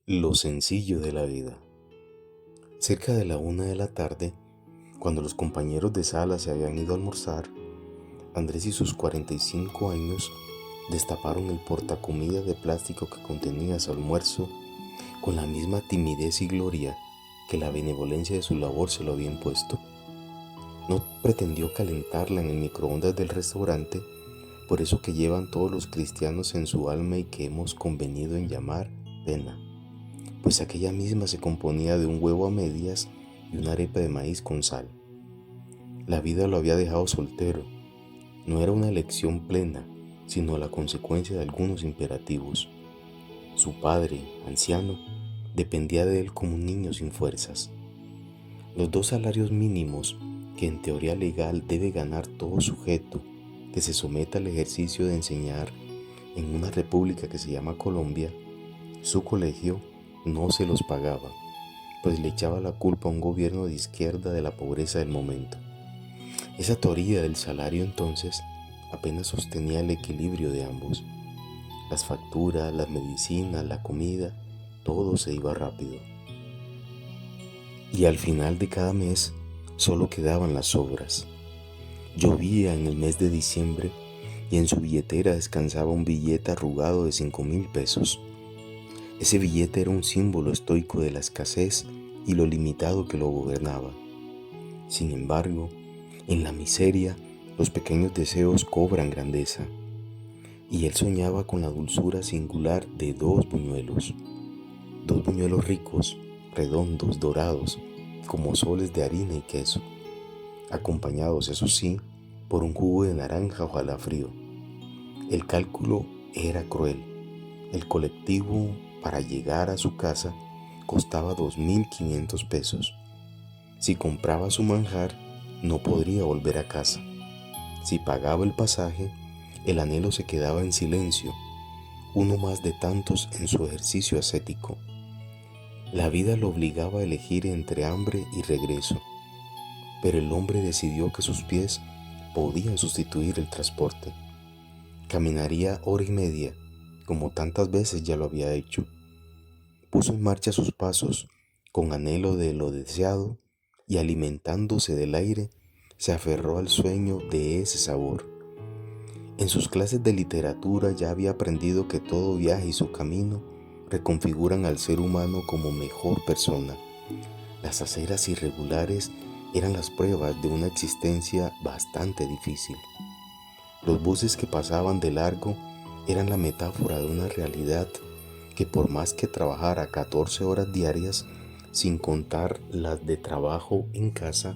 Lo sencillo de la vida. Cerca de la 1 de la tarde, cuando los compañeros de sala se habían ido a almorzar, Andrés y sus 45 años destaparon el portacomida de plástico que contenía su almuerzo con la misma timidez y gloria que la benevolencia de su labor se lo había impuesto. No pretendió calentarla en el microondas del restaurante, por eso que llevan todos los cristianos en su alma y que hemos convenido en llamar cena, pues aquella misma se componía de un huevo a medias y una arepa de maíz con sal. La vida lo había dejado soltero. No era una elección plena, sino la consecuencia de algunos imperativos. Su padre, anciano, dependía de él como un niño sin fuerzas. Los 2 salarios mínimos que en teoría legal debe ganar todo sujeto que se someta al ejercicio de enseñar en una república que se llama Colombia, su colegio no se los pagaba, pues le echaba la culpa a un gobierno de izquierda de la pobreza del momento. Esa teoría del salario entonces apenas sostenía el equilibrio de ambos. Las facturas, las medicinas, la comida, todo se iba rápido. Y al final de cada mes solo quedaban las sobras. Llovía en el mes de diciembre y en su billetera descansaba un billete arrugado de 5.000 pesos. Ese billete era un símbolo estoico de la escasez y lo limitado que lo gobernaba. Sin embargo, en la miseria, los pequeños deseos cobran grandeza. Y él soñaba con la dulzura singular de 2 buñuelos. 2 buñuelos ricos, redondos, dorados, como soles de harina y queso, acompañados, eso sí, por un jugo de naranja ojalá frío. El cálculo era cruel. El colectivo para llegar a su casa costaba 2.500 pesos. Si compraba su manjar, no podría volver a casa. Si pagaba el pasaje, el anhelo se quedaba en silencio, uno más de tantos en su ejercicio ascético. La vida lo obligaba a elegir entre hambre y regreso, pero el hombre decidió que sus pies podían sustituir el transporte. Caminaría 1 hora y media, como tantas veces ya lo había hecho. Puso en marcha sus pasos con anhelo de lo deseado y alimentándose del aire, se aferró al sueño de ese sabor. En sus clases de literatura ya había aprendido que todo viaje y su camino reconfiguran al ser humano como mejor persona. Las aceras irregulares eran las pruebas de una existencia bastante difícil. Los buses que pasaban de largo eran la metáfora de una realidad que por más que trabajara 14 horas diarias, sin contar las de trabajo en casa,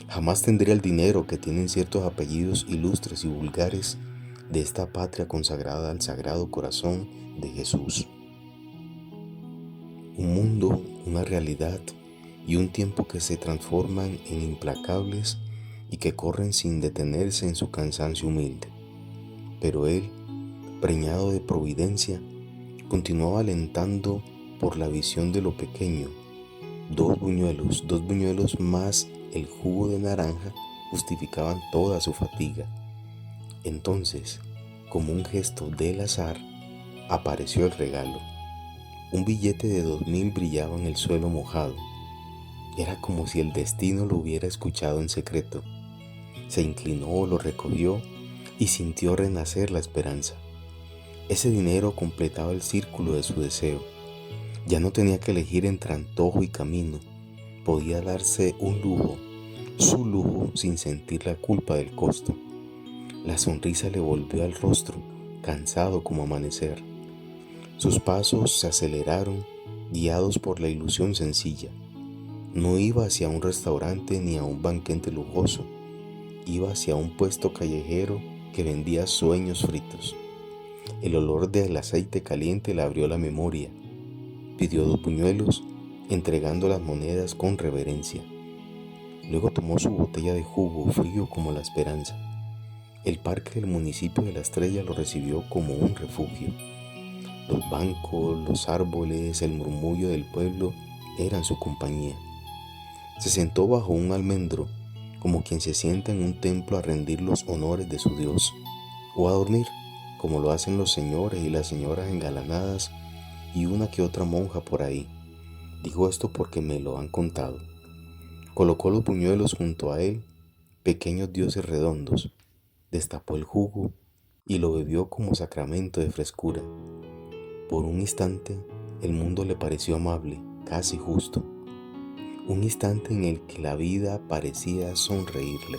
jamás tendría el dinero que tienen ciertos apellidos ilustres y vulgares de esta patria consagrada al Sagrado Corazón de Jesús. Un mundo, una realidad y un tiempo que se transforman en implacables y que corren sin detenerse en su cansancio humilde. Pero él, preñado de providencia, continuaba alentando por la visión de lo pequeño. 2 buñuelos más el jugo de naranja justificaban toda su fatiga. Entonces, como un gesto del azar, apareció el regalo. Un billete de 2.000 brillaba en el suelo mojado. Era como si el destino lo hubiera escuchado en secreto. Se inclinó, lo recogió y sintió renacer la esperanza. Ese dinero completaba el círculo de su deseo. Ya no tenía que elegir entre antojo y camino. Podía darse un lujo, su lujo, sin sentir la culpa del costo. La sonrisa le volvió al rostro, cansado como amanecer. Sus pasos se aceleraron, guiados por la ilusión sencilla. No iba hacia un restaurante ni a un banquete lujoso. Iba hacia un puesto callejero que vendía sueños fritos. El olor del aceite caliente le abrió la memoria. Pidió 2 buñuelos, entregando las monedas con reverencia. Luego tomó su botella de jugo frío como la esperanza. El parque del municipio de La Estrella lo recibió como un refugio. Los bancos, los árboles, el murmullo del pueblo eran su compañía. Se sentó bajo un almendro, como quien se sienta en un templo a rendir los honores de su Dios, o a dormir, como lo hacen los señores y las señoras engalanadas y una que otra monja por ahí. Digo esto porque me lo han contado. Colocó los buñuelos junto a él, pequeños dioses redondos, destapó el jugo y lo bebió como sacramento de frescura. Por un instante, el mundo le pareció amable, casi justo. Un instante en el que la vida parecía sonreírle.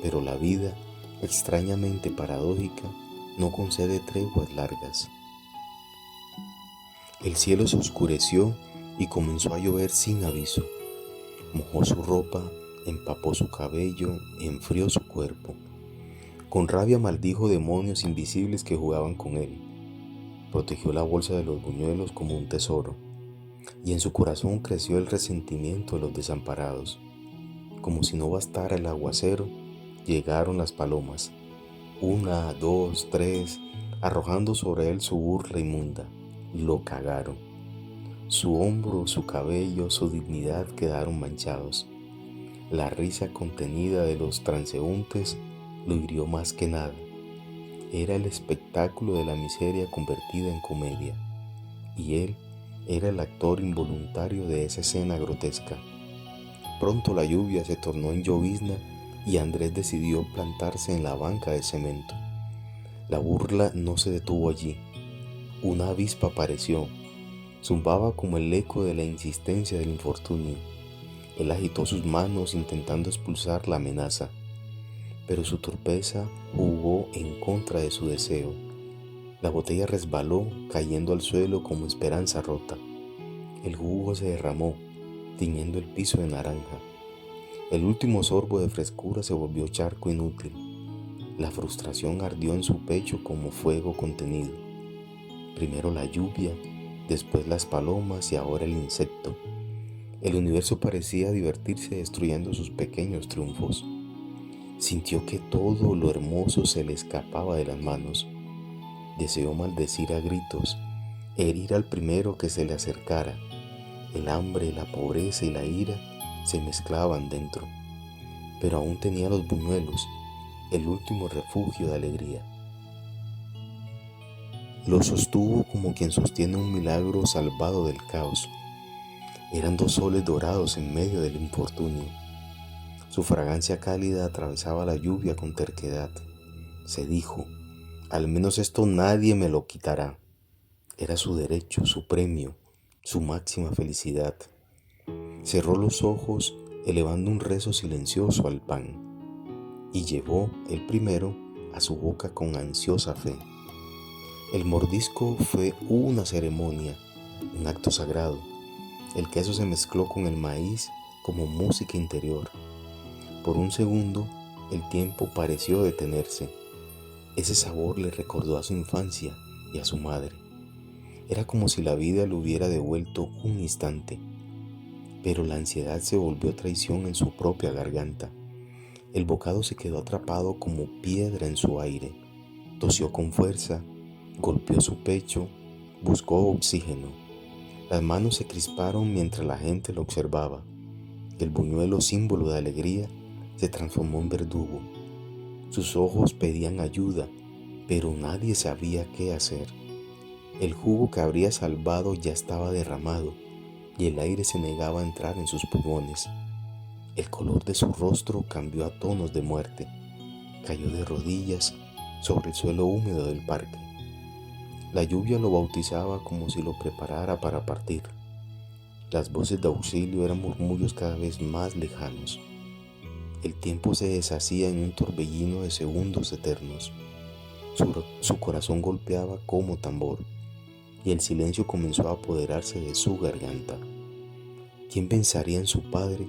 Pero la vida, extrañamente paradójica, no concede treguas largas. El cielo se oscureció y comenzó a llover sin aviso. Mojó su ropa, empapó su cabello, enfrió su cuerpo. Con rabia maldijo demonios invisibles que jugaban con él. Protegió la bolsa de los buñuelos como un tesoro. Y en su corazón creció el resentimiento de los desamparados. Como si no bastara el aguacero, llegaron las palomas. 1, 2, 3, arrojando sobre él su burla inmunda. Lo cagaron. Su hombro, su cabello, su dignidad quedaron manchados. La risa contenida de los transeúntes lo hirió más que nada. Era el espectáculo de la miseria convertida en comedia, y él era el actor involuntario de esa escena grotesca. Pronto la lluvia se tornó en llovizna y Andrés decidió plantarse en la banca de cemento. La burla no se detuvo allí. Una avispa apareció, zumbaba como el eco de la insistencia del infortunio. Él agitó sus manos intentando expulsar la amenaza, pero su torpeza jugó en contra de su deseo. La botella resbaló, cayendo al suelo como esperanza rota. El jugo se derramó, tiñendo el piso de naranja. El último sorbo de frescura se volvió charco inútil. La frustración ardió en su pecho como fuego contenido. Primero la lluvia, después las palomas y ahora el insecto. El universo parecía divertirse destruyendo sus pequeños triunfos. Sintió que todo lo hermoso se le escapaba de las manos. Deseó maldecir a gritos, herir al primero que se le acercara. El hambre, la pobreza y la ira se mezclaban dentro. Pero aún tenía los buñuelos, el último refugio de alegría. Lo sostuvo como quien sostiene un milagro salvado del caos. Eran 2 soles dorados en medio del infortunio. Su fragancia cálida atravesaba la lluvia con terquedad. Se dijo, al menos esto nadie me lo quitará. Era su derecho, su premio, su máxima felicidad. Cerró los ojos, elevando un rezo silencioso al pan, y llevó el primero a su boca con ansiosa fe. El mordisco fue una ceremonia, un acto sagrado. El queso se mezcló con el maíz como música interior. Por un segundo, el tiempo pareció detenerse. Ese sabor le recordó a su infancia y a su madre. Era como si la vida le hubiera devuelto un instante. Pero la ansiedad se volvió traición en su propia garganta. El bocado se quedó atrapado como piedra en su aire. Tosió con fuerza, golpeó su pecho, buscó oxígeno. Las manos se crisparon mientras la gente lo observaba. El buñuelo, símbolo de alegría, se transformó en verdugo. Sus ojos pedían ayuda, pero nadie sabía qué hacer. El jugo que habría salvado ya estaba derramado y el aire se negaba a entrar en sus pulmones. El color de su rostro cambió a tonos de muerte. Cayó de rodillas sobre el suelo húmedo del parque. La lluvia lo bautizaba como si lo preparara para partir. Las voces de auxilio eran murmullos cada vez más lejanos. El tiempo se deshacía en un torbellino de segundos eternos. Su corazón golpeaba como tambor y el silencio comenzó a apoderarse de su garganta. ¿Quién pensaría en su padre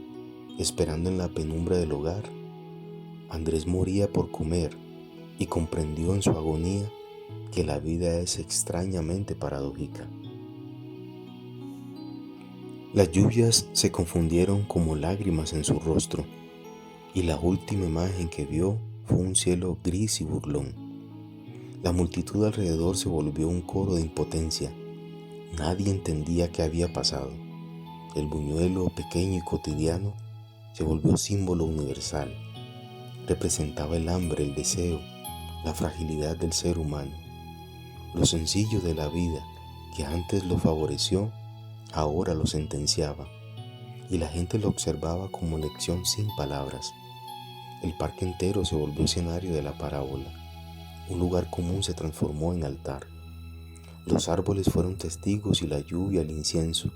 esperando en la penumbra del hogar? Andrés moría por comer y comprendió en su agonía que la vida es extrañamente paradójica. Las lluvias se confundieron como lágrimas en su rostro, y la última imagen que vio fue un cielo gris y burlón. La multitud alrededor se volvió un coro de impotencia. Nadie entendía qué había pasado. El buñuelo, pequeño y cotidiano, se volvió símbolo universal. Representaba el hambre, el deseo, la fragilidad del ser humano. Lo sencillo de la vida que antes lo favoreció, ahora lo sentenciaba, y la gente lo observaba como lección sin palabras. El parque entero se volvió escenario de la parábola. Un lugar común se transformó en altar. Los árboles fueron testigos y la lluvia el incienso.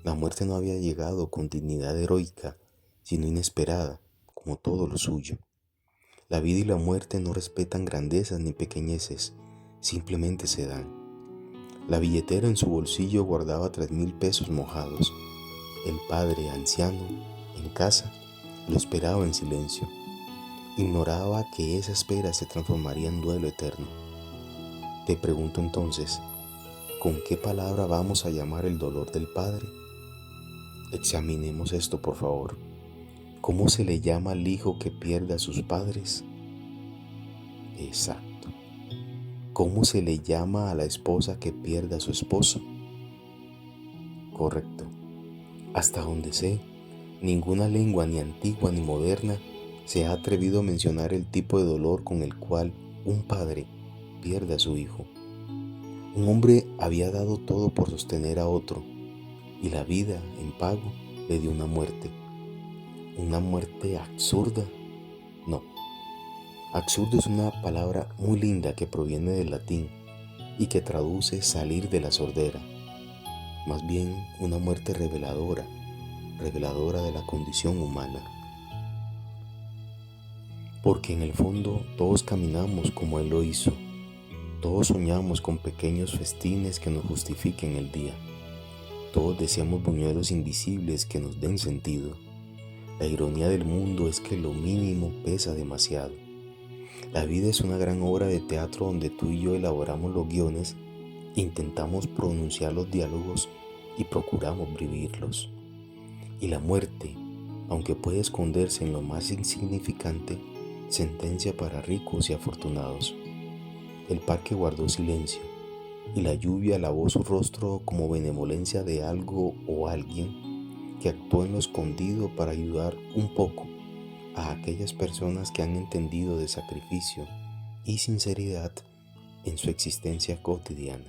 La muerte no había llegado con dignidad heroica, sino inesperada, como todo lo suyo. La vida y la muerte no respetan grandezas ni pequeñeces, simplemente se dan. La billetera en su bolsillo guardaba 3.000 pesos mojados. El padre, anciano, en casa, lo esperaba en silencio. Ignoraba que esa espera se transformaría en duelo eterno. Te pregunto entonces, ¿con qué palabra vamos a llamar el dolor del padre? Examinemos esto, por favor. ¿Cómo se le llama al hijo que pierde a sus padres? Exacto. ¿Cómo se le llama a la esposa que pierde a su esposo? Correcto. Hasta donde sé, ninguna lengua, ni antigua ni moderna, se ha atrevido a mencionar el tipo de dolor con el cual un padre pierde a su hijo. Un hombre había dado todo por sostener a otro, y la vida, en pago, le dio una muerte. ¿Una muerte absurda? No. Absurdo es una palabra muy linda que proviene del latín y que traduce salir de la sordera. Más bien una muerte reveladora de la condición humana. Porque en el fondo todos caminamos como Él lo hizo. Todos soñamos con pequeños festines que nos justifiquen el día. Todos deseamos buñuelos invisibles que nos den sentido. La ironía del mundo es que lo mínimo pesa demasiado. La vida es una gran obra de teatro donde tú y yo elaboramos los guiones, intentamos pronunciar los diálogos y procuramos vivirlos. Y la muerte, aunque puede esconderse en lo más insignificante, sentencia para ricos y afortunados. El parque guardó silencio, y la lluvia lavó su rostro como benevolencia de algo o alguien que actuó en lo escondido para ayudar un poco a aquellas personas que han entendido de sacrificio y sinceridad en su existencia cotidiana.